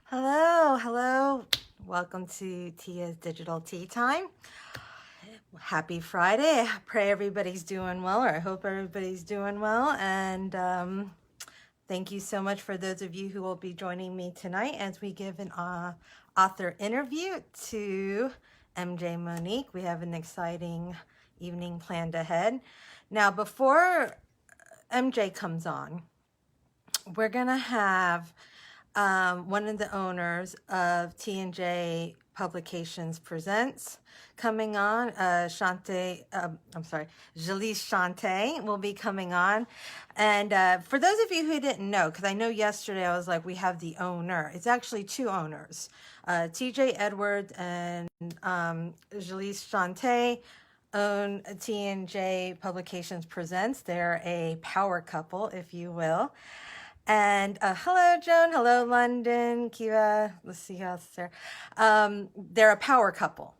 Hello, hello. Welcome to Tia's Digital Tea Time. Happy Friday. I pray everybody's doing well, or I hope everybody's doing well. And thank you so much for those of you who will be joining me tonight as we give an author interview to MJ Monique. We have an exciting evening planned ahead. Now, before MJ comes on, we're going to have one of the owners of T&J Publications Presents coming on. Jalise Shante will be coming on. And for those of you who didn't know, because I know yesterday I was like, we have the owner. It's actually two owners, TJ Edwards and Jalise Shante own T&J Publications Presents. They're a power couple, if you will. And hello, Joan. Hello, London. Kiva. Let's see who else is there. They're a power couple.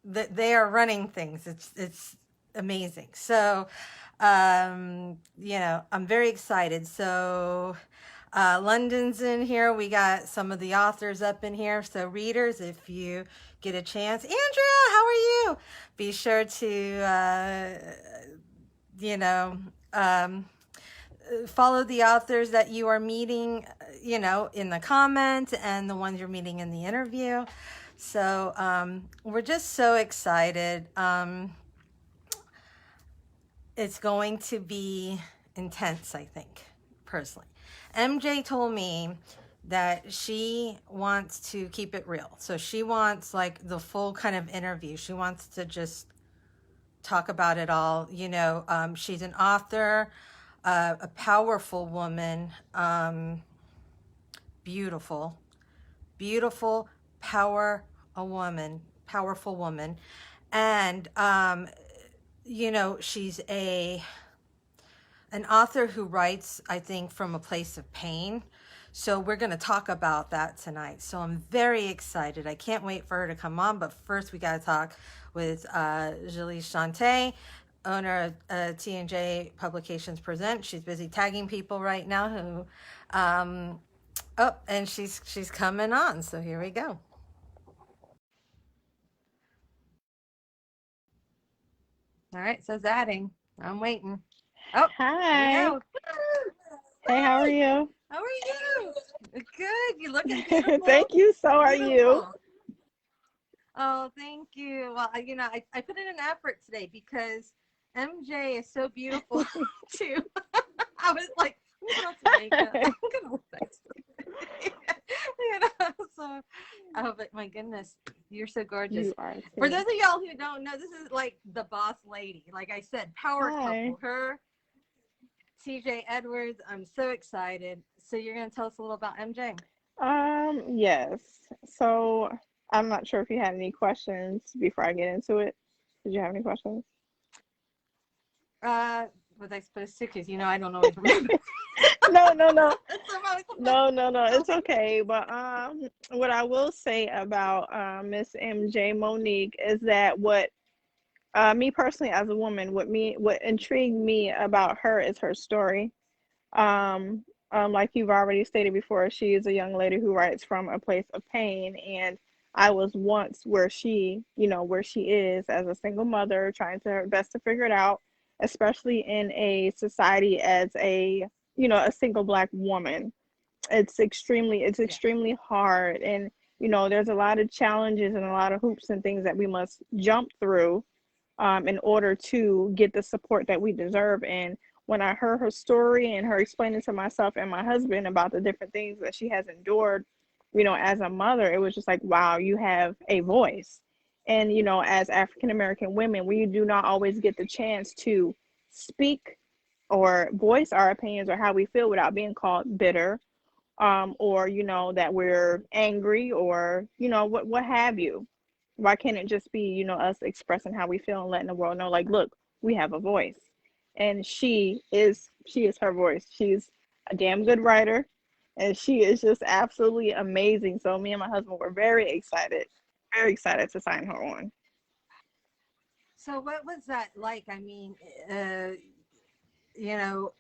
They are running things. It's amazing. So, I'm very excited. So, London's in here. We got some of the authors up in here. So, readers, if you get a chance, Andrea, how are you? Be sure to, you know. Follow the authors that you are meeting, in the comments and the ones you're meeting in the interview. So we're just so excited. It's going to be intense, I think, personally. MJ told me that she wants to keep it real. So she wants like the full kind of interview. She wants to just talk about it all. She's an author, a powerful woman, beautiful, beautiful, powerful woman. And, she's an author who writes, I think, from a place of pain. So we're going to talk about that tonight. So I'm very excited. I can't wait for her to come on. But first, we got to talk with Jalise Shante, owner of T&J Publications Present. She's busy tagging people right now who, and she's coming on. So here we go. All right, says adding. I'm waiting. Oh, here we Hi. go. Hey, how are Hi. you? How are you? Good. You're looking beautiful. Thank you. So are you. Beautiful. Oh, thank you. Well, I put in an effort today because MJ is so beautiful too. I was like, who's got some makeup? I'm gonna look nice. So my goodness, you're so gorgeous. You are For those too. of y'all who don't know, this is like the boss lady. Like I said, power Hi. couple. Her, TJ Edwards. I'm so excited. So you're gonna tell us a little about MJ. Yes. So I'm not sure if you had any questions before I get into it. Did you have any questions? Uh, was I supposed to? Because I don't always remember. No, no, no. So I'm always supposed No, no, no. It's to. okay. But what I will say about Miss MJ Monique is that what me personally as a woman, what intrigued me about her is her story. Um, like you've already stated before, she is a young lady who writes from a place of pain. And I was once where she is as a single mother, trying to her best to figure it out, especially in a society as a single Black woman. It's Yeah. extremely hard. And, there's a lot of challenges and a lot of hoops and things that we must jump through in order to get the support that we deserve. And when I heard her story and her explaining to myself and my husband about the different things that she has endured, as a mother, it was just like, wow, you have a voice. And, as African American women, we do not always get the chance to speak or voice our opinions or how we feel without being called bitter, or that we're angry, or what have you. Why can't it just be us expressing how we feel and letting the world know, like, look, we have a voice. And she is her voice. She's a damn good writer, and she is just absolutely amazing. So me and my husband were very excited to sign her on. So what was that like? I mean, you know,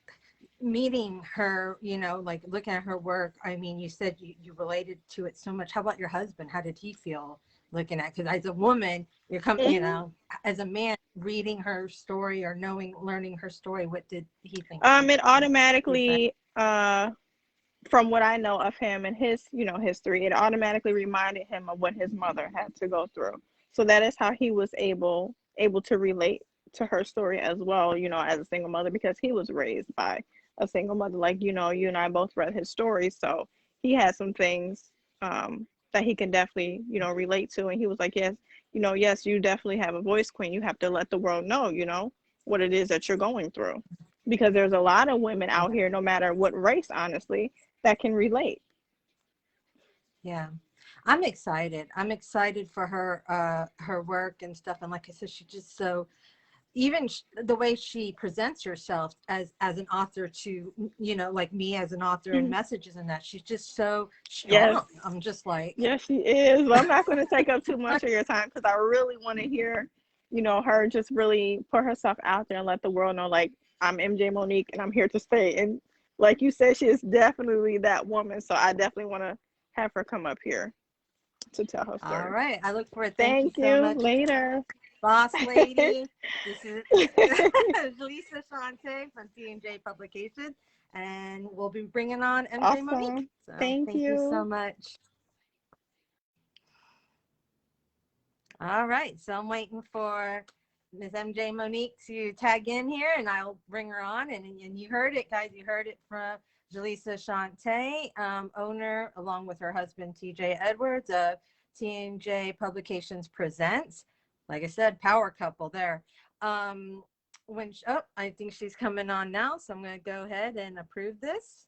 meeting her, like looking at her work. I mean, you said you related to it so much. How about your husband? How did he feel looking at? Because as a woman, Mhm. as a man reading her story or learning her story, what did he think of It your friend? automatically, from what I know of him and his, history, it automatically reminded him of what his mother had to go through. So that is how he was able to relate to her story as well, as a single mother, because he was raised by a single mother. Like, you and I both read his story, so he had some things that he can definitely, relate to. And he was like, yes, yes, you definitely have a voice, queen. You have to let the world know, what it is that you're going through, because there's a lot of women out Yeah. here, no matter what race, honestly, that can relate. Yeah. I'm excited. I'm excited for her work and stuff. And like I said, she just so even the way she presents herself as an author to like me as an author and Mhm. messages and that she's just so Yes, strong. I'm just like, yes, she is. But I'm not going to take up too much of your time because I really want to hear, her just really put herself out there and let the world know, like, I'm MJ Monique and I'm here to stay. And like you said, she is definitely that woman. So I definitely want to have her come up here to tell her all story. right, I look forward. Thank you Thank so you. much, Later. boss lady. This is Lisa Shante from T&J Publications, and we'll be bringing on MJ Monique. Awesome. So Thank thank you so you. much. All right, so I'm waiting for Ms. MJ Monique to tag in here, and I'll bring her on. And you heard it, guys. You heard it from Jaleesa Shante, owner, along with her husband TJ Edwards of T&J Publications Presents. Like I said, power couple there. Um, I think she's coming on now, so I'm going to go ahead and approve this.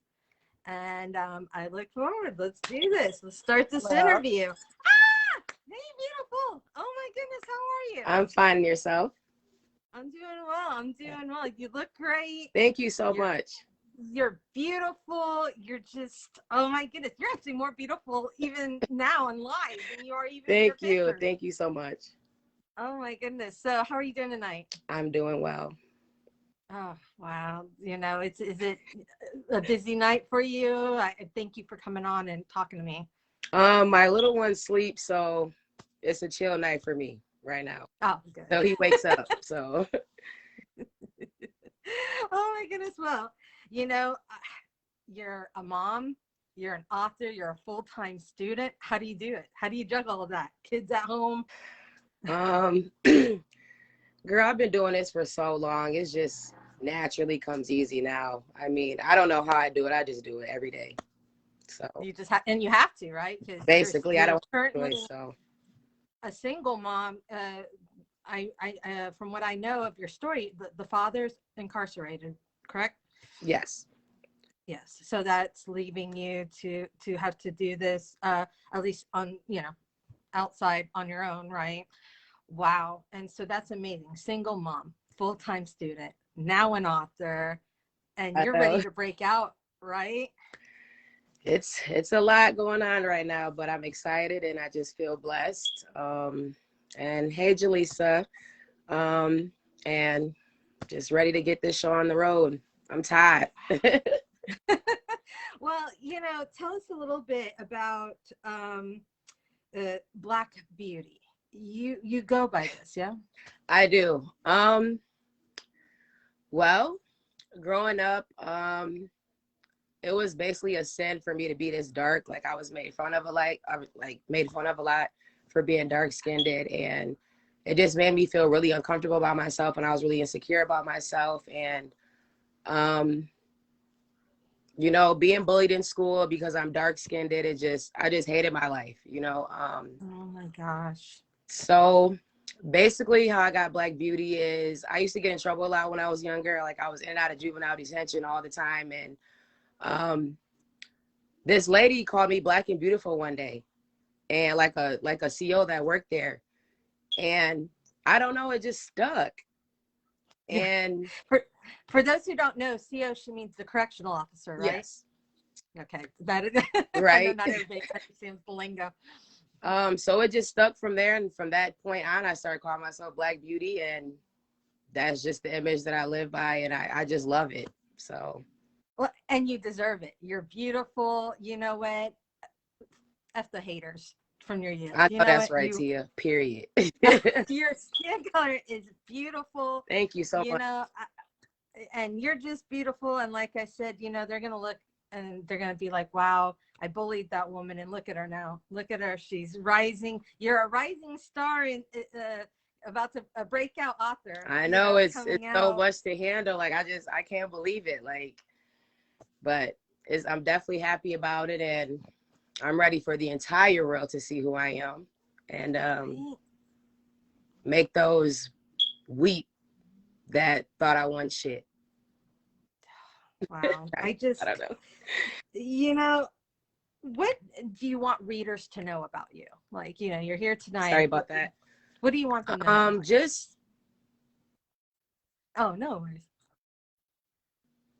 And I look forward. Let's do this. Let's start this Well, interview. Hey, beautiful. Oh my goodness, how are you? I'm finding yourself. I'm doing well. I'm doing well. You look great. Thank you so You're much. you're beautiful. You're just, oh my goodness. You're actually more beautiful even now and live than you are even in your Thank you. pictures. Thank you so much. Oh my goodness. So how are you doing tonight? I'm doing well. Oh wow. Is it a busy night for you? I thank you for coming on and talking to me. My little one sleeps, so it's a chill night for me right now. Oh, So good. he wakes up. So Oh my goodness. Well, you know, you're a mom, you're an author, you're a full-time student. How do you do it? How do you juggle all of that? Kids at home? um girl, I've been doing this for so long. It's just naturally comes easy now. I mean, I don't know how I do it. I just do it every day. So You just have, and you have to, right? Because basically I you're don't have a currently choice. So a single mom. From what I know of your story, the father's incarcerated, correct? yes. Yes. So that's leaving you to have to do this, at least on, outside on your own, right? Wow. And so that's amazing. Single mom, full-time student, now an author, and I you're ready know. to break out, right? It's a lot going on right now, but I'm excited and I just feel blessed. And hey, Jaleesa, um, and just ready to get this show on the road. I'm tired. Well, tell us a little bit about Black Beauty. You go by this, yeah? I do. Well, growing up, it was basically a sin for me to be this dark. Like I was made fun of a lot. I was like made fun of a lot for being dark skinned, and it just made me feel really uncomfortable about myself, and I was really insecure about myself. And um, being bullied in school because I'm dark skinned, I just hated my life. Oh my gosh. So basically how I got Black Beauty is I used to get in trouble a lot when I was younger. Like I was in and out of juvenile detention all the time. And um, this lady called me Black and Beautiful one day, and like a CO that worked there. And I don't know, it just stuck. Yeah. And For those who don't know, CO, she means the correctional officer, right? yes, Okay. That is, I know right. not everybody understands the lingo. So it just stuck from there. And from that point on, I started calling myself Black Beauty. And that's just the image that I live by. And I just love it. So Well, and you deserve it. You're beautiful. You know what? F the haters from your youth. I You know know that's what? right, Tia. Period. Your skin color is beautiful. Thank you so You much. know, and you're just beautiful. And like I said, you know, they're gonna look and they're gonna be like, "Wow, I bullied that woman, and look at her now. Look at her. She's rising. You're a rising star in." About to a breakout author, I you know know, it's coming so out. much to handle. Like I can't believe it. Like, but I'm definitely happy about it, and I'm ready for the entire world to see who I am, and Right? make those weep that thought I wasn't shit. Wow. I I just, don't know. you know, what do you want readers to know about you? Like, you know, you're here Sorry tonight. about that. What do you want them to know? Just, Oh, no worries.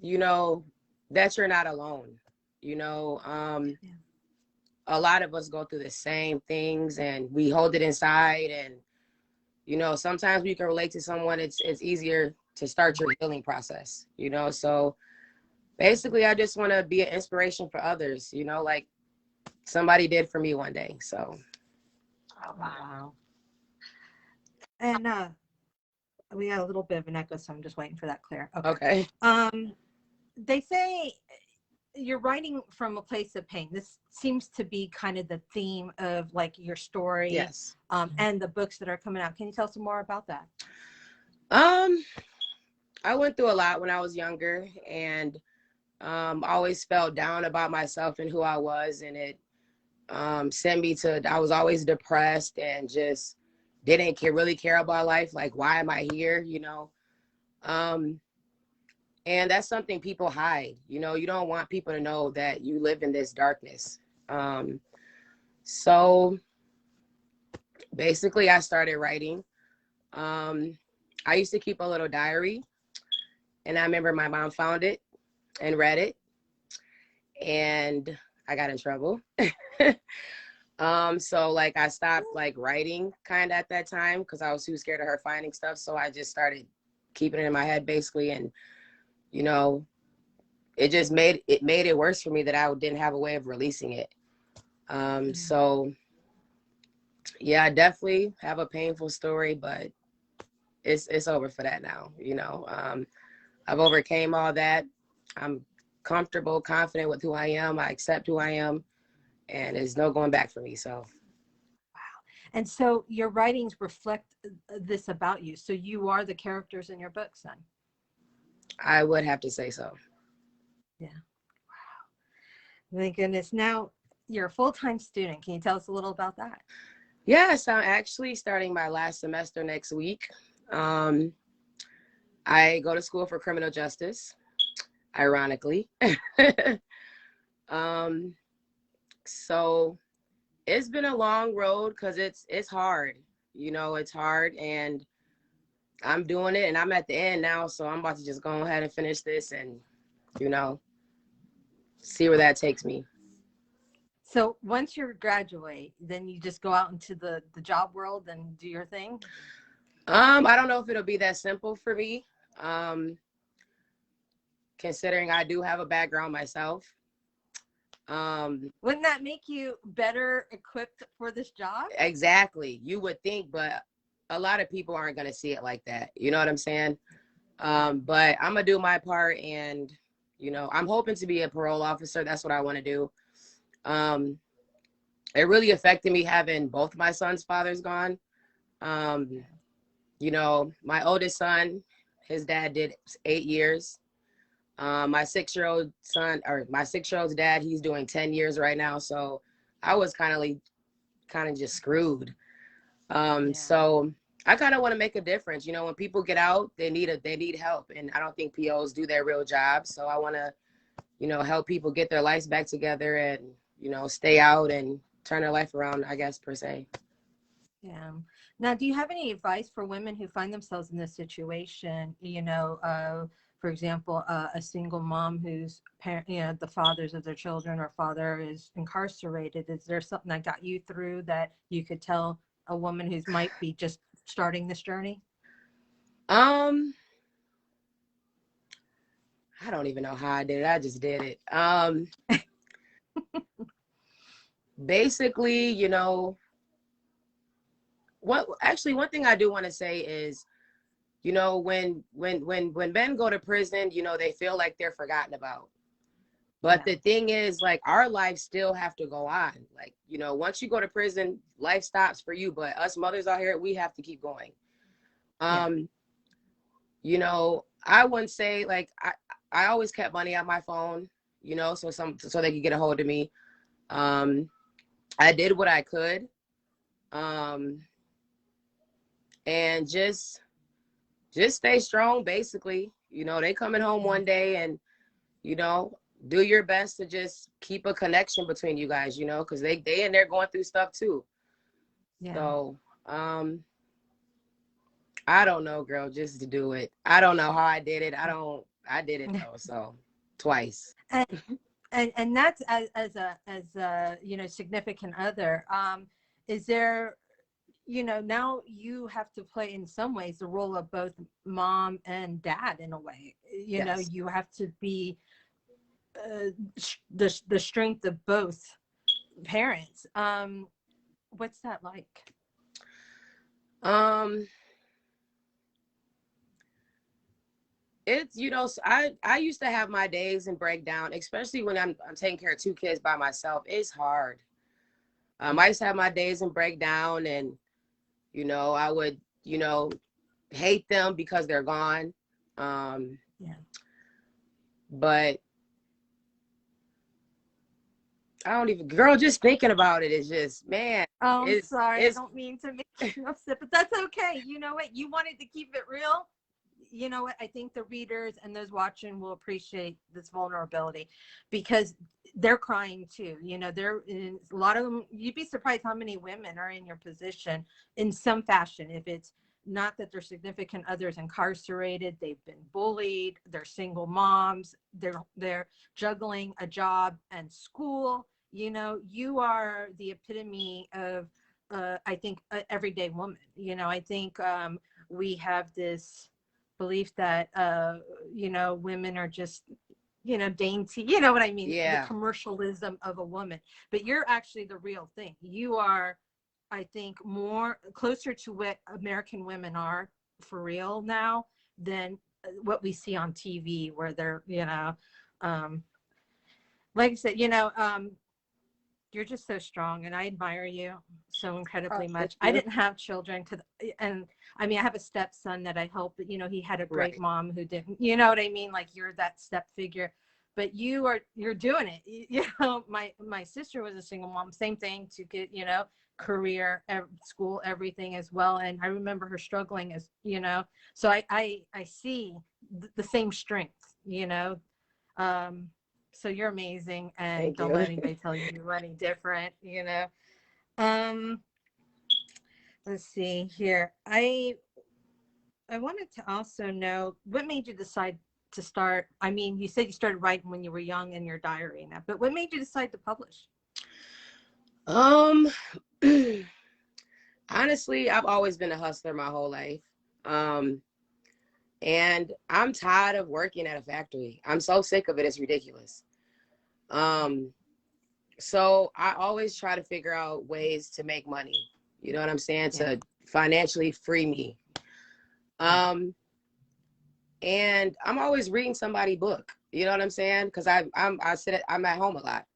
you know, that you're not alone. You know, Yeah. a lot of us go through the same things and we hold it inside, and you know, sometimes we can relate to someone. It's easier to start your healing process, you know. So basically I just want to be an inspiration for others, you know, like somebody did for me one day. So Oh, wow. And we got a little bit of an echo, so I'm just waiting for that clear. Okay. okay. They say you're writing from a place of pain. This seems to be kind of the theme of like your story, Yes. and the books that are coming out. Can you tell us some more about that? um I went through a lot when I was younger, and always felt down about myself and who I was, and it sent me to, I was always depressed and just didn't really care about life. Like, why am I here? You know? Um, and that's something people hide. You know, you don't want people to know that you live in this darkness. Um, so basically, I started writing. Um, I used to keep a little diary, and I remember my mom found it and read it, and I got in trouble. So like I stopped like writing kind of at that time because I was too scared of her finding stuff. So I just started keeping it in my head basically, and you know, it just made it worse for me that I didn't have a way of releasing it. So yeah, I definitely have a painful story, but it's over for that now. You know, I've overcame all that. I'm comfortable, confident with who I am. I accept who I am, and there's no going back for me. So And so your writings reflect this about you. So you are the characters in your books then. I would have to say so. Yeah. Thank goodness. Now you're a full-time student. Can you tell us a little about that? Yes, I'm actually starting my last semester next week. Um, I go to school for criminal justice, ironically. um, so it's been a long road because it's hard. You know, it's hard, and I'm doing it, and I'm at the end now. So I'm about to just go ahead and finish this, and you know, see where that takes me. So once you graduate, then you just go out into the job world and do your thing. I don't know if it'll be that simple for me. Um, Considering I do have a background myself. Wouldn't that make you better equipped for this job? Exactly. You would think, but a lot of people aren't going to see it like that. You know what I'm saying? But I'm going to do my part, and, you know, I'm hoping to be a parole officer. That's what I want to do. Um, it really affected me having both my son's fathers gone. Um, you know, my oldest son, his dad did 8 years. My 6-year-old son, or my 6-year-old's dad, he's doing 10 years right now. So I was kind of just screwed. Yeah. So I kind of want to make a difference. You know, when people get out, they need help, and I don't think POs do their real job. So I want to, you know, help people get their lives back together, and you know, stay out and turn their life around, I guess, per se. Yeah. Now, do you have any advice for women who find themselves in this situation? You know, for example, a single mom whose parent, you know, the fathers of their children or father is incarcerated. Is there something that got you through that you could tell a woman who might be just starting this journey? Um, I don't even know how I did it. I just did it. Basically, you know, one thing I do want to say is, you know, when men go to prison, you know, they feel like they're forgotten about. But Yeah. the thing is, like, our lives still have to go on. Like, you know, once you go to prison, life stops for you. But us mothers out here, we have to keep going. Yeah. You know, I wouldn't say like I always kept money on my phone, you know, so they could get a hold of me. I did what I could. Um, and just stay strong, basically. You know, they coming home one day and, you know, do your best to just keep a connection between you guys, you know, because they in there going through stuff too. Yeah. So I don't know, girl, just to do it. I don't know how I did it. I did it though, so twice. And and that's as a significant other. Is there, now you have to play in some ways the role of both mom and dad in a way. Yes. You have to be the strength of both parents. What's that like? Um, it's, you know, I used to have my days and breakdown, especially when I'm taking care of two kids by myself. It's hard. I used to have my days and breakdown, and you know, I would, you know, hate them because they're gone. Um, Yeah. but I don't even, girl, just thinking about it is just, man, Oh, I'm sorry. I it's don't mean to make you upset, but that's okay. You know what? You wanted to keep it real. You know what? I think the readers and those watching will appreciate this vulnerability because they're crying too. They're in a lot of them. You'd be surprised how many women are in your position in some fashion. If it's not that their significant others incarcerated, they've been bullied, they're single moms, they're juggling a job and school. You are the epitome of I think everyday woman. I think we have this belief that women are just dainty, you know what I mean, the yeah. commercialism of a woman, but you're actually the real thing. You are, I think, more closer to what American women are for real now than what we see on TV, where they're um like I said, you're just so strong, and I admire you so Oh, incredibly thank much. I you. didn't have children, and I mean, I have a stepson that I help, but he had a great Right. mom who didn't, you know what I mean? Like, you're that step figure, but you're doing it. My sister was a single mom, same thing, to get, career, school, everything as well. And I remember her struggling so I see the same strength, um, so you're amazing, and Thank don't let you. anybody tell you you're any different. Um, let's see here. I wanted to also know what made you decide to start. I mean, you said you started writing when you were young in your diary now, but what made you decide to publish? Um, honestly, I've always been a hustler my whole life. Um, and I'm tired of working at a factory. I'm so sick of it. It's ridiculous. Um, so I always try to figure out ways to make money. You know what I'm saying? Yeah, To financially free me. yeah, Um, and I'm always reading somebody's book. You know what I'm saying? Because I'm at home a lot,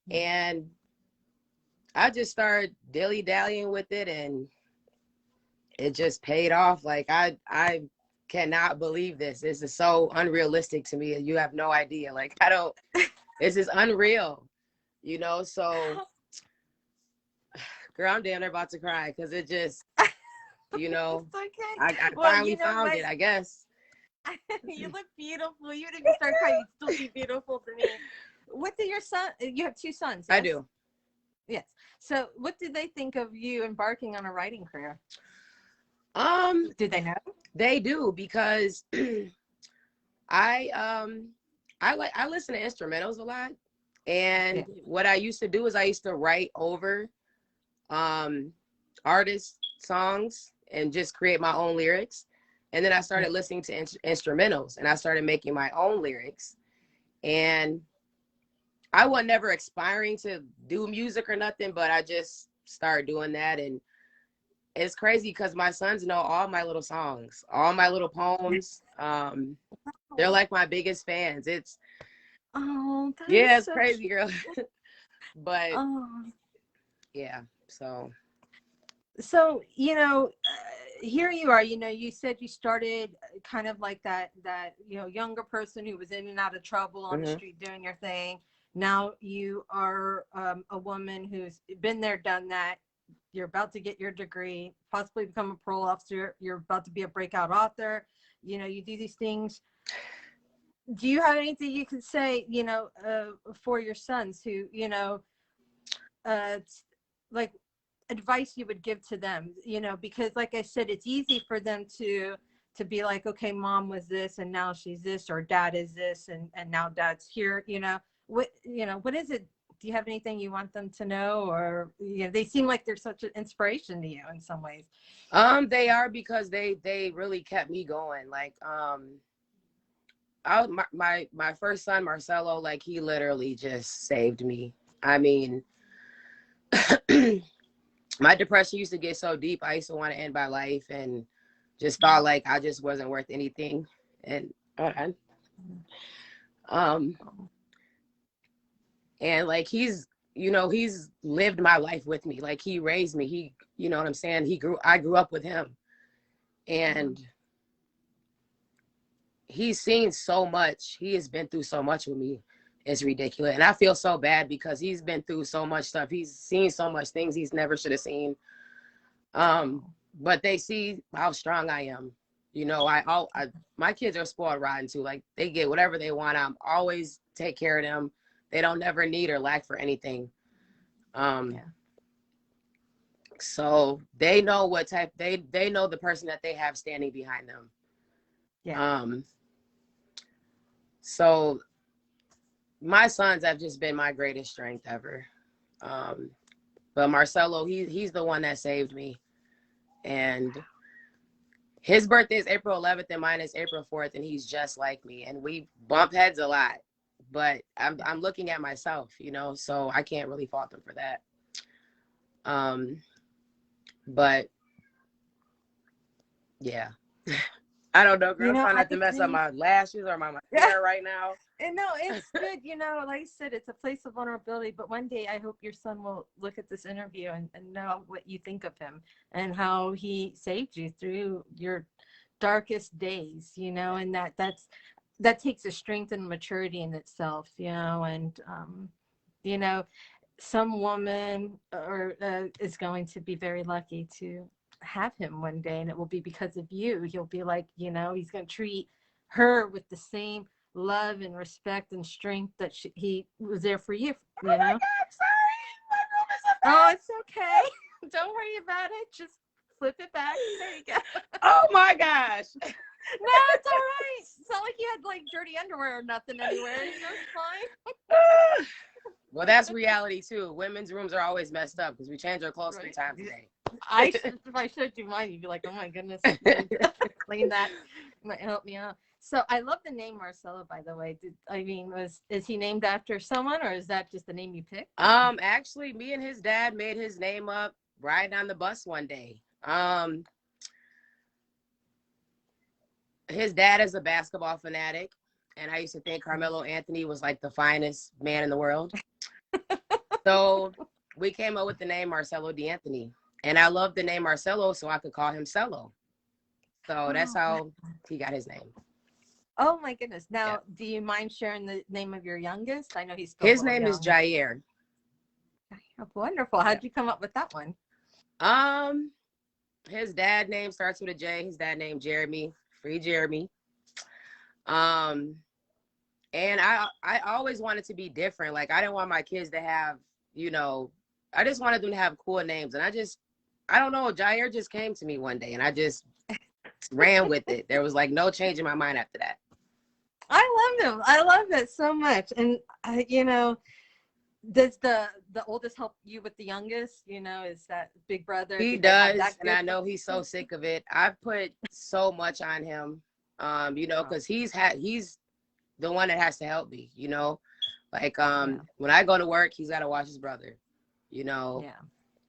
yeah. and I just started dilly dallying with it, and it just paid off. Like I cannot believe this. This is so unrealistic to me. You have no idea. Like I don't. This is unreal. You know. So, girl, I'm damn near about to cry because it just, you know, It's okay. I Well, finally you know found what? it, I guess. You look beautiful. Even if you start crying, you'd still be beautiful to me. What did your son? You have two sons, I yes? do. Yes. So, what did they think of you embarking on a writing career? Um, Did they know? they do because I um I listen to instrumentals a lot. Yeah. And what I used to do is I used to write over um artist songs and just create my own lyrics. And then I started listening to instrumentals, and I started making my own lyrics. And I was never aspiring to do music or nothing, but I just started doing that. And it's crazy because my sons know all my little songs, all my little poems. They're like my biggest fans. It's it's crazy, cute. girl. But yeah, so here you are, you said you started kind of like that younger person who was in and out of trouble on the street doing your thing. Now you are a woman who's been there, done that. You're about to get your degree, possibly become a parole officer. You're about to be a breakout author. You do these things. Do you have anything you could say, for your sons who, like advice you would give to them, because like I said, it's easy for them to be like, okay, mom was this and now she's this, or dad is this and now dad's here. What is it? Do you have anything you want them to know? Or they seem like they're such an inspiration to you in some ways. They are, because they really kept me going. Like my first son Marcelo, like he literally just saved me. I mean, my depression used to get so deep. I used to want to end my life and just thought like I just wasn't worth anything. And and like he's lived my life with me. Like he raised me. He, you know what I'm saying? I grew up with him. And he's seen so much. He has been through so much with me. It's ridiculous. And I feel so bad because he's been through so much stuff. He's seen so much things he's never should have seen. But they see how strong I am. My kids are spoiled rotten too. Like they get whatever they want. I'm always take care of them. They don't never need or lack for anything. So they know what type, they know the person that they have standing behind them. So my sons have just been my greatest strength ever. But Marcelo, he's the one that saved me. And his birthday is April 11th and mine is April 4th, and he's just like me. And we bump heads a lot. But I'm looking at myself, so I can't really fault them for that. But yeah. I don't know, girl. I'm trying not to mess up my lashes or my hair right now. No, it's good. Like I said, it's a place of vulnerability. But one day I hope your son will look at this interview and know what you think of him and how he saved you through your darkest days, and that takes a strength and maturity in itself, and, some woman is going to be very lucky to have him one day, and it will be because of you. He'll be like, he's going to treat her with the same love and respect and strength that he was there for you. Oh my God, sorry. My room is a mess. Oh, it's okay. Don't worry about it. Just flip it back. There you go. Oh my gosh. No, it's all right. It's not like you had like dirty underwear or nothing anywhere. It's fine. Well, that's reality too. Women's rooms are always messed up because we change our clothes 3 times a day. If I showed you mine, you'd be like, oh my goodness, clean that. Might help me out. So I love the name Marcelo, by the way. Is he named after someone, or is that just the name you picked? Actually, me and his dad made his name up riding on the bus one day. His dad is a basketball fanatic, and I used to think Carmelo Anthony was like the finest man in the world. So we came up with the name Marcelo D'Anthony, and I love the name Marcelo, so I could call him Cello. So that's how he got his name. Oh my goodness! Now, Do you mind sharing the name of your youngest? I know he's still his name is Jair. Oh, wonderful! How'd you come up with that one? His dad name starts with a J. His dad named Jeremy. Free Jeremy. And I always wanted to be different. Like I didn't want my kids to have, I just wanted them to have cool names. And I don't know, Jair just came to me one day and I just ran with it. There was like no change in my mind after that. I love him. I love it so much. And Does the oldest help you with the youngest? Is that big brother? He Do they have does, that and I good? know he's so sick of it. I put so much on him, Oh, because he's the one that has to help me, like yeah, when I go to work, he's got to watch his brother, you know, yeah.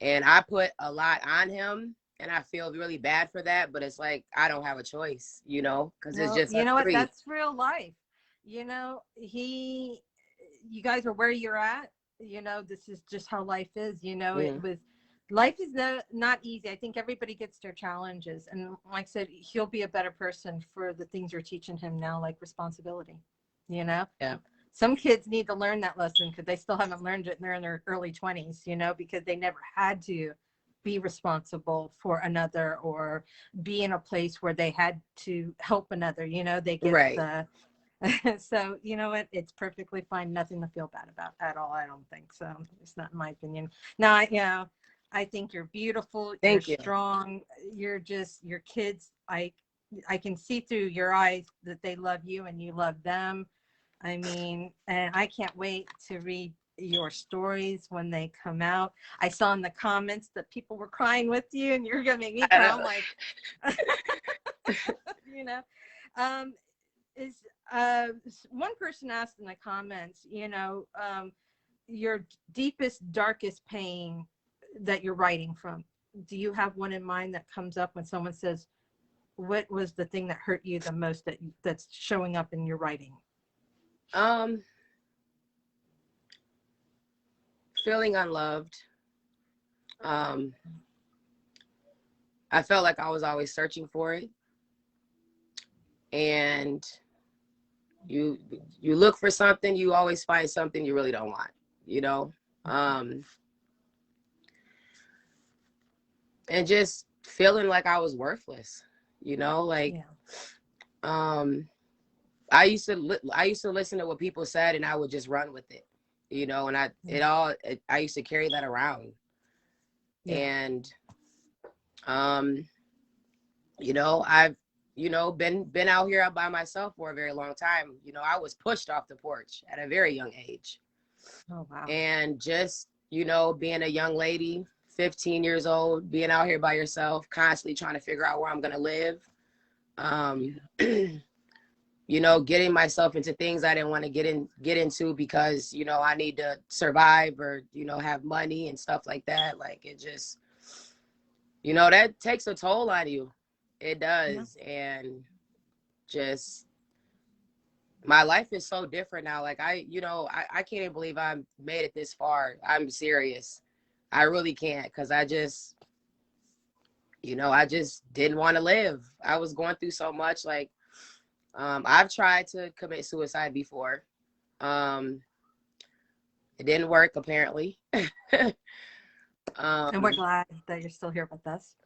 and I put a lot on him, and I feel really bad for that, but it's like I don't have a choice, because it's No, just you us know what? three. That's real life. You guys are where you're at. This is just how life is. Mm, Life is not easy. I think everybody gets their challenges. And like I said, he'll be a better person for the things you're teaching him now, like responsibility. You know, yeah, some kids need to learn that lesson because they still haven't learned it and they're in their early 20s, because they never had to be responsible for another or be in a place where they had to help another. They get right. the so you know what, it's perfectly fine, nothing to feel bad about at all. I don't think so. It's not in my opinion. Now I think you're beautiful, you're Thank you. strong, you're just your kids. I can see through your eyes that they love you and you love them. I mean, and I can't wait to read your stories when they come out. I saw in the comments that people were crying with you, and you're gonna make me I cry. I'm know. like, you know, um, is one person asked in the comments, your deepest, darkest pain that you're writing from. Do you have one in mind that comes up when someone says, "What was the thing that hurt you the most that's showing up in your writing?" Um, Feeling unloved. Um, I felt like I was always searching for it, and you you look for something, you always find something you really don't want, you know. Um, and just feeling like I was worthless, like Yeah. um I used to listen to what people said and I would just run with it, and I used to carry that around. Yeah. And um I've been out here by myself for a very long time. I was pushed off the porch at a very young age. Oh, wow. And just being a young lady, 15 years old, being out here by yourself, constantly trying to figure out where I'm going to live. um Getting myself into things I didn't want to get into because I need to survive or have money and stuff like that. Like it just that takes a toll on you. It Yeah. does. And just my life is so different now. Like I can't even believe I made it this far. I'm serious. I really can't, because I just didn't want to live. I was going through so much. Like I've tried to commit suicide before. Um it didn't work, apparently. And we're um glad that you're still here with us.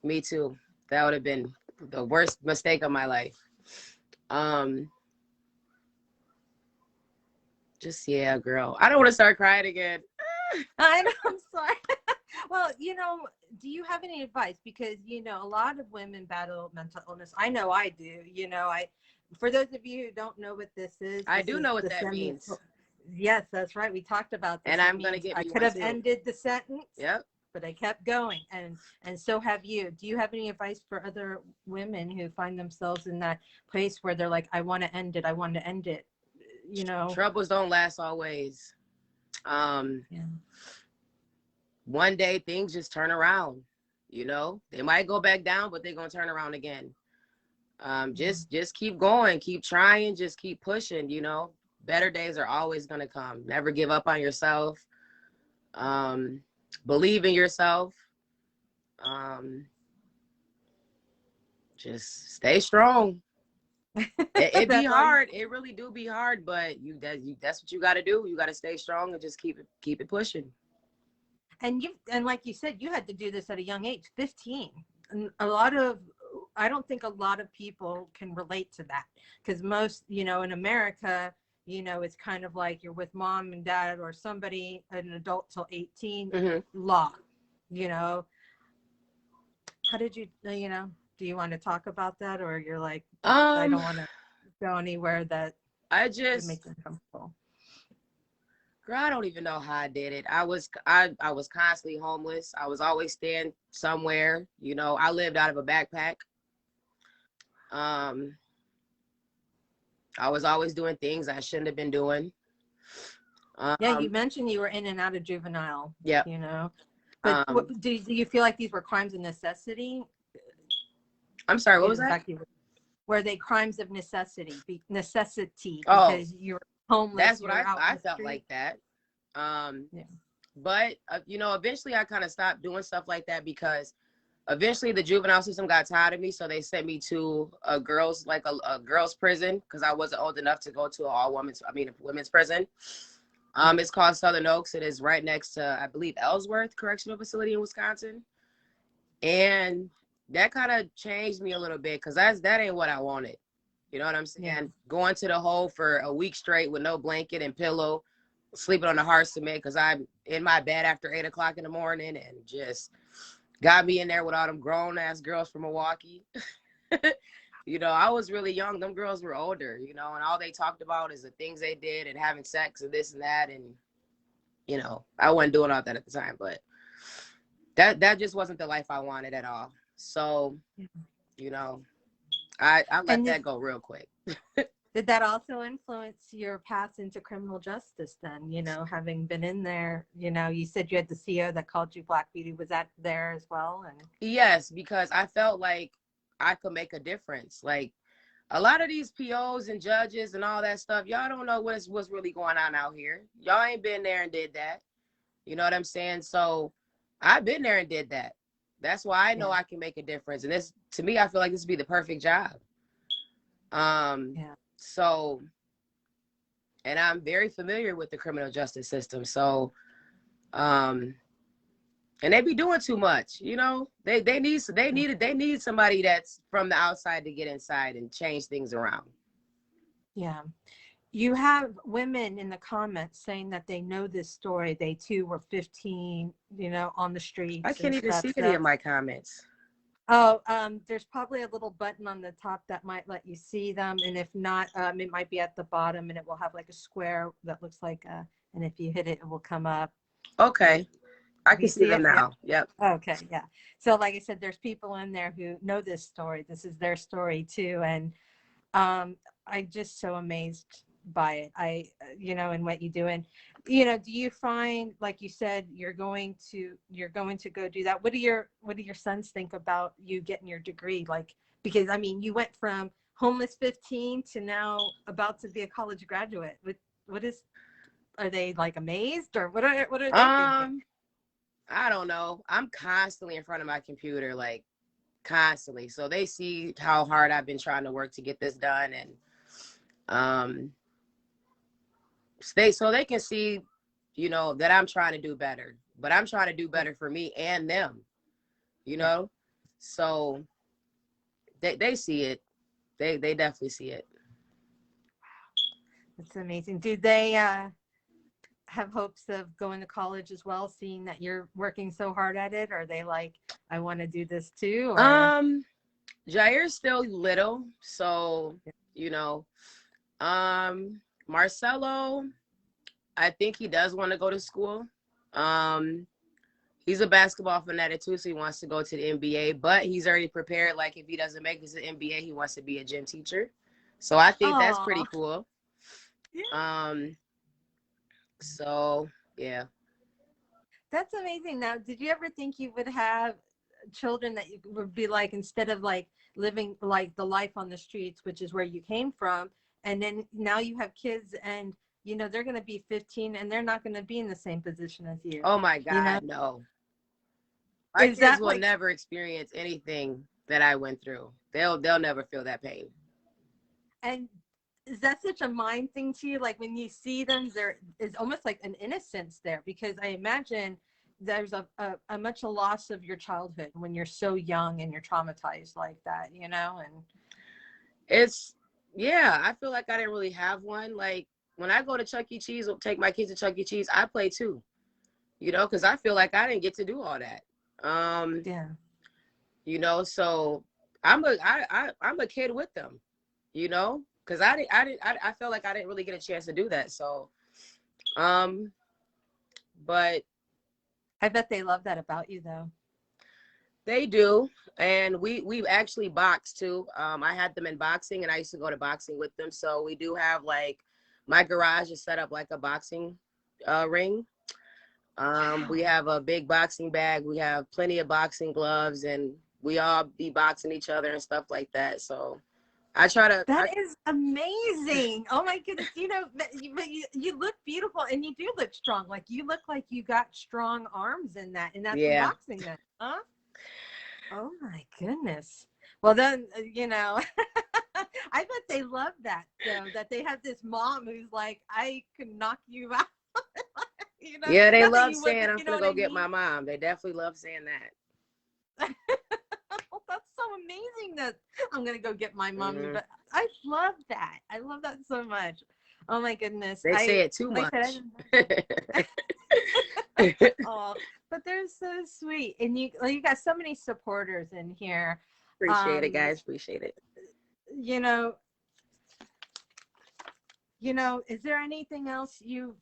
Me too. That would have been the worst mistake of my life. um just, yeah, girl, I don't want to start crying again. I know, I'm sorry. Well, do you have any advice? Because, a lot of women battle mental illness. I know I do. For those of you who don't know what I this do is know what the that semi. means, Yes, that's right. We talked about this. and It I'm gonna means get I me could one have too. ended the sentence, Yep. but I kept going. And so have you. Do you have any advice for other women who find themselves in that place where they're like, I want to end it. I want to end it, you know? Troubles don't last always. um Yeah. One day things just turn around. They might go back down, but they're gonna turn around again. Just keep going, keep trying, just keep pushing. Better days are always gonna come. Never give up on yourself. um Believe in yourself. um just stay strong. It be That's all you. hard, it really do be hard, but that's what you got to do. You got to stay strong and just keep it pushing. And like you said, you had to do this at a young age, 15. And I don't think a lot of people can relate to that, because most, in America, it's kind of like you're with mom and dad or somebody, an adult till 18, Hmm. law, you know. How did you, do you want to talk about that, or you're like, I um don't want to go anywhere that I it just makes them comfortable? girl, I don't even know how I did it. I was constantly homeless. I was always staying somewhere. You know, I lived out of a backpack. Um, I was always doing things I shouldn't have been doing. Yeah, you mentioned you were in and out of juvenile. Yeah. You know, but do you feel like these were crimes of necessity? I'm sorry, what was that? Were they crimes of necessity? Necessity Oh, because you're homeless. that's what I felt like that. Yeah. But you know, eventually I kind of stopped doing stuff like that because eventually the juvenile system got tired of me, so they sent me to a girls prison because I wasn't old enough to go to a women's prison. It's called Southern Oaks. It is right next to, I believe, Ellsworth Correctional Facility in Wisconsin. And that kind of changed me a little bit because that ain't what I wanted. You know what I'm saying? Yeah. Going to the hole for a week straight with no blanket and pillow, sleeping on the hard cement because I'm in my bed after 8 o'clock in the morning, and just got me in there with all them grown ass girls from Milwaukee. You know, I was really young. Them girls were older, you know, and all they talked about is the things they did and having sex and this and that. And, you know, I wasn't doing all that at the time, but that just wasn't the life I wanted at all. So, you know, I let that go real quick. Did that also influence your path into criminal justice then, you know, having been in there? You know, you said you had the CO that called you Black Beauty. Was that there as well? And yes, because I felt like I could make a difference. Like a lot of these POs and judges and all that stuff, y'all don't know what's really going on out here. Y'all ain't been there and did that. You know what I'm saying? So I've been there and did that. That's why I know I can make a difference. And this, to me, I feel like this would be the perfect job. So, and I'm very familiar with the criminal justice system. So, and they be doing too much, you know. They need somebody that's from the outside to get inside and change things around. Yeah. You have women in the comments saying that they know this story. They too were 15, you know, on the streets. I can't even see any of my comments. Oh, there's probably a little button on the top that might let you see them. And if not, it might be at the bottom and it will have like a square that looks like and if you hit it, it will come up. Okay. I can see them now. Yep. Okay. Yeah. So like I said, there's people in there who know this story. This is their story too. And I'm just so amazed by it. You know, and what you do. And, you know, do you find, like you said, you're going to go do that? What do your sons think about you getting your degree? Like, because I mean, you went from homeless 15 to now about to be a college graduate. Are they like amazed or what are they thinking? I don't know. I'm constantly in front of my computer, like constantly. So they see how hard I've been trying to work to get this done, and so they can see, you know, that I'm trying to do better. But I'm trying to do better for me and them, you know. So they see it. They definitely see it. That's amazing. Do they have hopes of going to college as well, seeing that you're working so hard at it? Or are they like, I want to do this too? Or Jair's still little, so you know. Marcelo, I think he does want to go to school. He's a basketball fanatic too, so he wants to go to the NBA, but he's already prepared. Like if he doesn't make it to the NBA, he wants to be a gym teacher. So I think that's pretty cool. Yeah. So yeah. That's amazing. Now, did you ever think you would have children that you would be like, instead of like living like the life on the streets, which is where you came from, and then now you have kids and you know they're going to be 15 and they're not going to be in the same position as you? Oh my God, you know? No. My kids will never experience anything that I went through. They'll never feel that pain. And is that such a mind thing to you? Like when you see them, there is almost like an innocence there, because I imagine there's a much a loss of your childhood when you're so young and you're traumatized like that, you know? And it's, yeah, I feel like I didn't really have one. Like when I go to Chuck E. Cheese or take my kids to Chuck E. Cheese, I play too, you know, because I feel like I didn't get to do all that. Yeah, you know, so I'm a kid with them, you know, because I felt like I didn't really get a chance to do that. So but I bet they love that about you, though. they do. And we've actually boxed too. I had them in boxing, and I used to go to boxing with them. So we do have, like, my garage is set up like a boxing ring. We Wow. have a big boxing bag. We have plenty of boxing gloves, and we all be boxing each other and stuff like that. So I try to. That is amazing. Oh my goodness. You look beautiful, and you do look strong. Like, you look like you got strong arms in that, and that's in Yeah. boxing then, huh? Oh my goodness. Well then, I bet they love that though, that they have this mom who's like, I can knock you out. Yeah, they Not that love you saying wouldn't, I'm you know gonna what go I get my mean? mom. They definitely love saying that. Oh, that's so amazing that I'm gonna go get my mommy. Hmm. But I love that. I love that so much. Oh my goodness. They say it too Like I said, I much. didn't. Oh, but they're so sweet, and you got so many supporters in here. Appreciate it, Um, guys. Appreciate it. you know, is there anything else you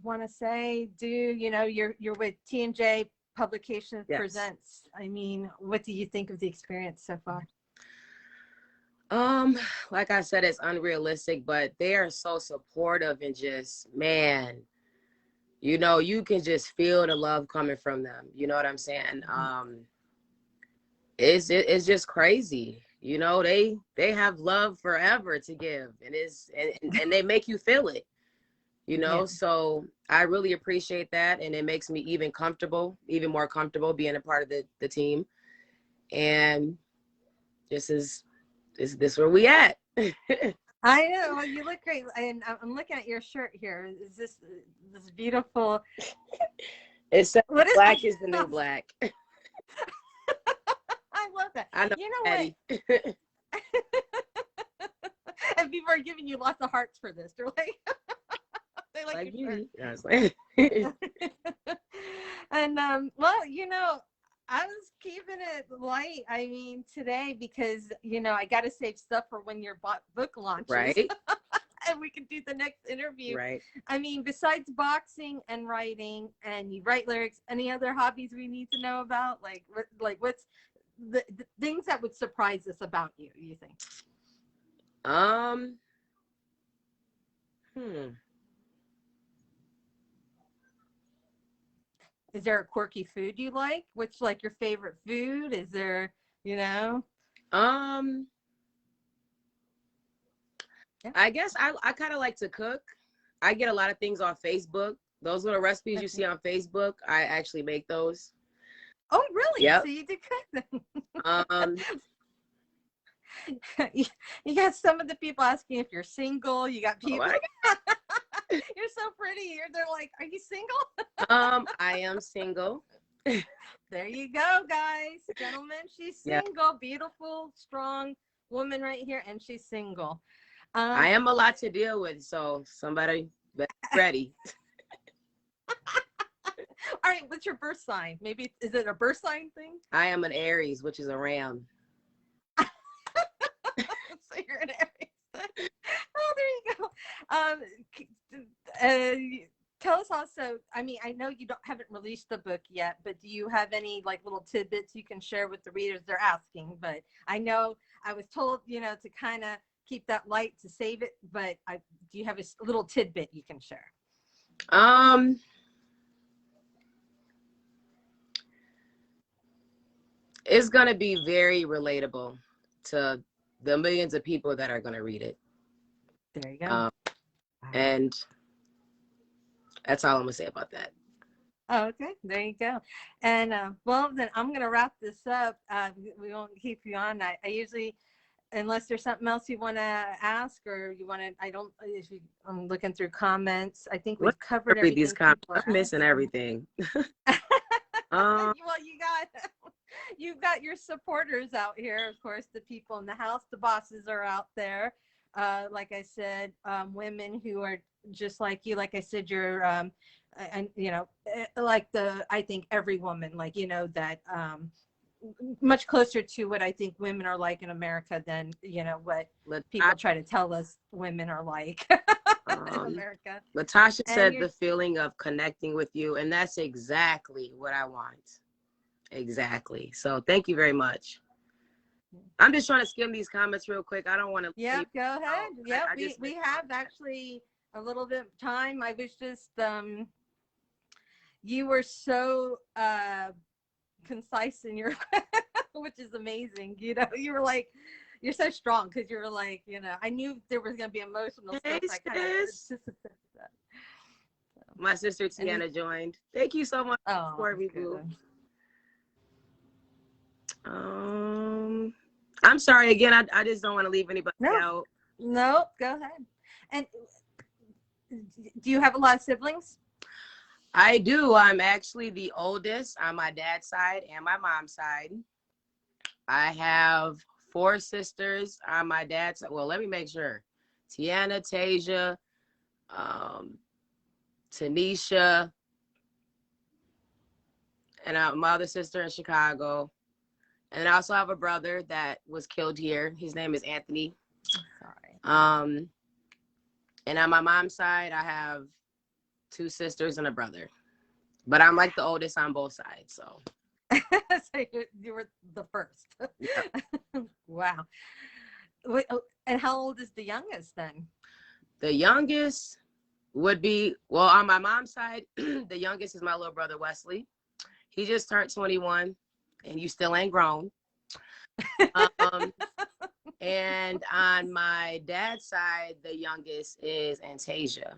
want to say? You're with T&J Publications Yes. Presents. I mean, what do you think of the experience so far? Um, like I said, it's unrealistic, but they are so supportive, and just, man, you can just feel the love coming from them. You know what I'm saying? It's just crazy. They have love forever to give, and and they make you feel it. Yeah. So I really appreciate that, and it makes me even more comfortable being a part of the team. And this is this where we at. I know. Well, you look great, and I'm looking at your shirt here. Is this beautiful? It's says What is black is the that? new black. I love that. I know, You know what? Eddie. And people are giving you lots of hearts for this. They're like, they like Like your beauty. I was like, shirt. And well, I was keeping it light. I mean, today because I got to save stuff for when your book launches, right, and we can do the next interview. right. I mean, besides boxing and writing, and you write lyrics, any other hobbies we need to know about? What's the things that would surprise us about you? You think? Um, hmm. Is there a quirky food you like? What's like your favorite food? Is there, you know? Um, Yeah. I guess I kind of like to cook. I get a lot of things on Facebook. Those little recipes you Okay. see on Facebook, I actually make those. Oh, really? So Yep. you do cook Um, them? You got some of the people asking if you're single. You got oh people. my You're so pretty. They're like, "Are you single?" God. I am single. There you go, guys, gentlemen. She's Yeah, single, beautiful, strong woman right here, and she's single. I Um, am a lot to deal with, so somebody better be ready. all right. What's your birth sign? Maybe is it a birth sign thing? I am an Aries, which is a ram. So you're an Aries. Oh, there you go. Tell us also. I mean, I know you haven't released the book yet, but do you have any like little tidbits you can share with the readers? They're asking, but I know I was told, to kind of keep that light to save it. But do you have a little tidbit you can share? Um, it's gonna be very relatable to the millions of people that are gonna read it. There you go. Um, Wow. and that's all I'm gonna say about that. Oh, okay, there you go. And well, then I'm gonna wrap this up. We won't keep you on. I usually, unless there's something else you want to ask or you want to, I don't. If you, I'm looking through comments. I think What we've covered read these everything comments? people I'm are missing asking. everything. Well, Um, you've got your supporters out here. Of course, the people in the house, the bosses are out there. Like I said, women who are just like you. Like I said, you're, and like I think every woman, like that much closer to what I think women are like in America than, you know, what people try to tell us women are like in America. Latasha said the feeling of connecting with you, and that's exactly what I want. Exactly. So thank you very much. I'm just trying to skim these comments real quick. I don't want to. Yeah, go ahead. Yeah, we have actually a little bit of time. I was just you were so concise in your which is amazing. You know, you were like, you're so strong because you were like, you know, I knew there was going to be emotional stuff. I kind of anticipated that. So. My sister Tiana joined. Thank you so much for me, boo. I'm sorry again. I just don't want to leave anybody out. No, go ahead. And do you have a lot of siblings? I do. I'm actually the oldest on my dad's side and my mom's side. I have 4 sisters on my dad's side. Well, let me make sure. Tiana, Tasia, Tanisha, and my other sister in Chicago. And I also have a brother that was killed here. His name is Anthony. Sorry. And on my mom's side, I have 2 sisters and a brother. But I'm like the oldest on both sides, so. So you were the first. Yep. Wow. And how old is the youngest then? The youngest would be, well, on my mom's side, the youngest is my little brother, Wesley. He just turned 21, and you still ain't grown. And on my dad's side, the youngest is Antasia.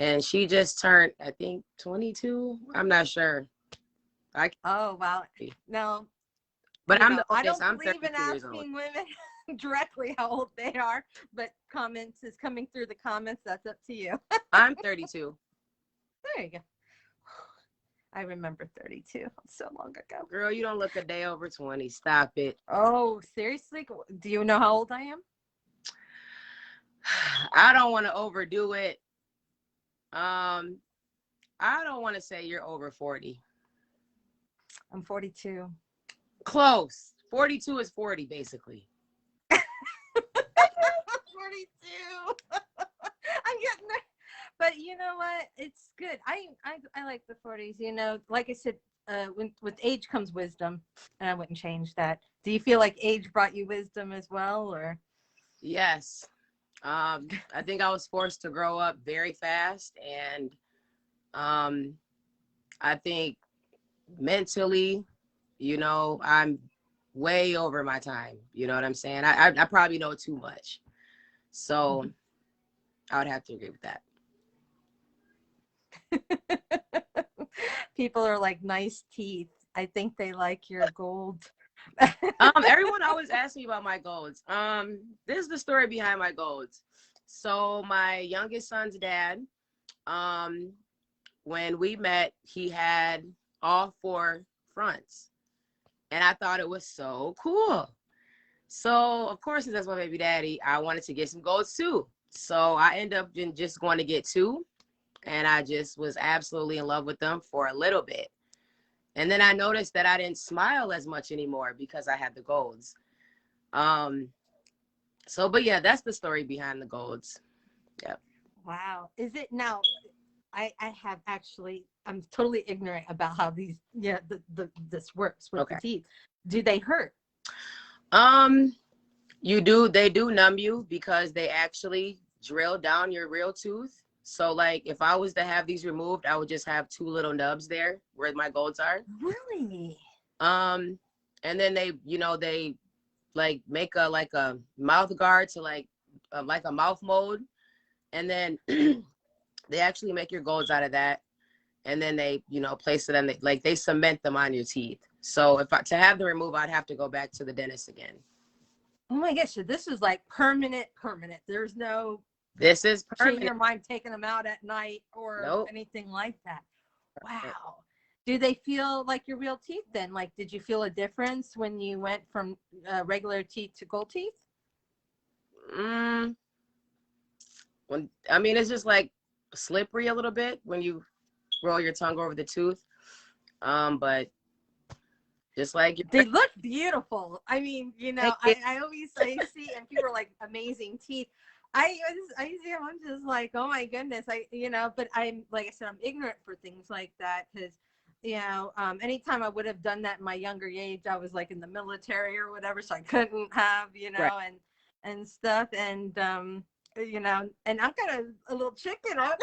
And she just turned, I think, 22. I'm not sure. Oh, wow. No. But I'm the oldest. I don't believe in asking women directly how old they are, but comments is coming through the comments. That's up to you. I'm 32. There you go. I remember 32 so long ago. Girl, you don't look a day over 20. Stop it. Oh, seriously? Do you know how old I am? I don't want to overdo it. I don't want to say you're over 40. I'm 42. Close. 42 is 40, basically. 42. I'm getting there. But you know what? It's good. I like the 40s. You know, like I said, with age comes wisdom, and I wouldn't change that. Do you feel like age brought you wisdom as well, or? Yes. I think I was forced to grow up very fast, and I think mentally, you know, I'm way over my time. You know what I'm saying? I probably know too much. So I would have to agree with that. People are like, nice teeth. I think they like your gold. Everyone always asks me about my golds. This is the story behind my golds. So my youngest son's dad, when we met, he had all 4 fronts, and I thought it was so cool. So of course, since that's my baby daddy, I wanted to get some golds too. So I ended up just going to get 2, and I just was absolutely in love with them for a little bit. And then I noticed that I didn't smile as much anymore because I had the golds. So, but yeah, that's the story behind the golds. Yep. Wow. Is it now? I have actually, I'm totally ignorant about how these, this works with the teeth. Do they hurt? They do numb you because they actually drill down your real tooth. So like if I was to have these removed, I would just have 2 little nubs there where my golds are. Really? And then they like make a mouth guard to like a mouth mold. And then they actually make your golds out of that. And then they, place it and they cement them on your teeth. So to have them removed, I'd have to go back to the dentist again. Oh my gosh. So this is like permanent. There's no. This is permanent. Change your mind taking them out at night or anything like that. Wow. Do they feel like your real teeth then? Like, did you feel a difference when you went from regular teeth to gold teeth? It's just like slippery a little bit when you roll your tongue over the tooth. But Just like They look beautiful. I mean, you know, thank you. I always see, and people are like, amazing teeth. I see them, I'm just like, oh my goodness. But I'm, like I said, I'm ignorant for things like that because, anytime I would have done that in my younger age, I was like in the military or whatever, so I couldn't have, Right. and stuff. And, and I've got a little chicken. I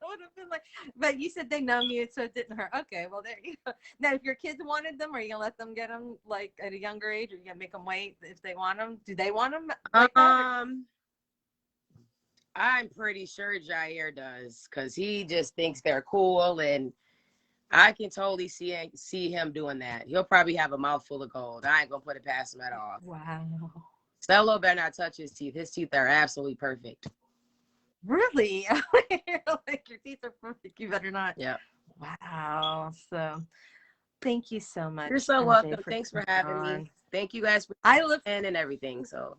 would have been like, but you said they numb you, so it didn't hurt. Okay, well, there you go. Now, if your kids wanted them, are you gonna let them get them like at a younger age, or you gonna make them wait if they want them? Do they want them like that? I'm pretty sure Jair does, because he just thinks they're cool, and I can totally see him doing that. He'll probably have a mouthful of gold. I ain't gonna put it past him at all. Wow. Stella better not touch his teeth. His teeth are absolutely perfect. Really? Like your teeth are perfect. You better not. Yeah. Wow. So thank you so much. You're so MJ, welcome. Thanks for having on. me. Thank you guys for I look and everything. So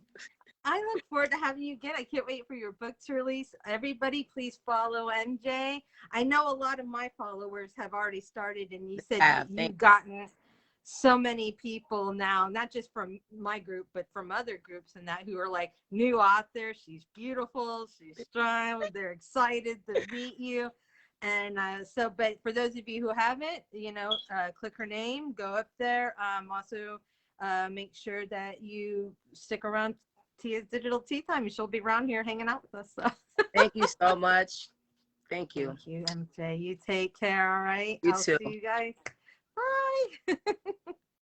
I look forward to having you again. I can't wait for your book to release. Everybody, please follow MJ. I know a lot of my followers have already started, and you said you've gotten so many people now, not just from my group, but from other groups and that, who are like, new author. She's beautiful. She's strong. They're excited to meet you. And but for those of you who haven't, click her name, go up there. Also, make sure that you stick around Tia's Digital Tea Time. She'll be around here hanging out with us. So. Thank you so much. Thank you. Thank you, MJ. You take care, all right? You I'll too. see you guys. Bye.